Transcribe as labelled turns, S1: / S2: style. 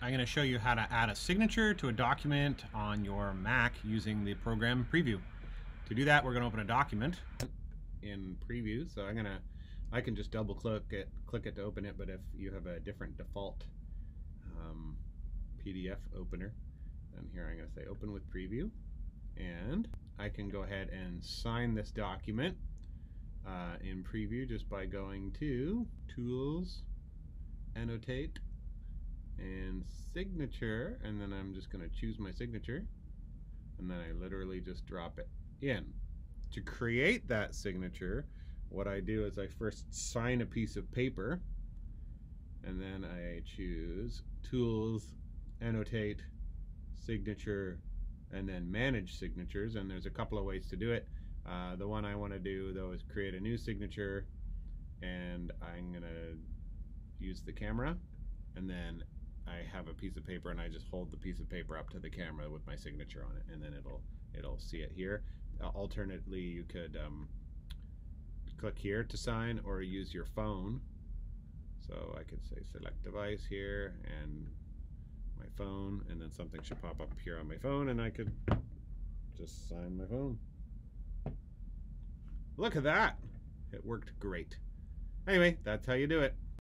S1: I'm going to show you how to add a signature to a document on your Mac using the program Preview. To do that, we're going to open a document in Preview. So I can just double click it to open it, but if you have a different default PDF opener, then here I'm going to say open with Preview, and I can go ahead and sign this document in Preview just by going to Tools, Annotate, and Signature, and then I'm just going to choose my signature, and then I literally just drop it in. To create that signature, what I do is I first sign a piece of paper, and then I choose Tools, Annotate, Signature, and then Manage Signatures, and there's a couple of ways to do it. The one I want to do though is create a new signature, and I'm going to use the camera, and then I have a piece of paper and I just hold the piece of paper up to the camera with my signature on it, and then it'll see it here. Alternately, you could click here to sign or use your phone. So I could say select device here and my phone, and then something should pop up here on my phone, and I could just sign my phone. Look at that! It worked great. Anyway, that's how you do it.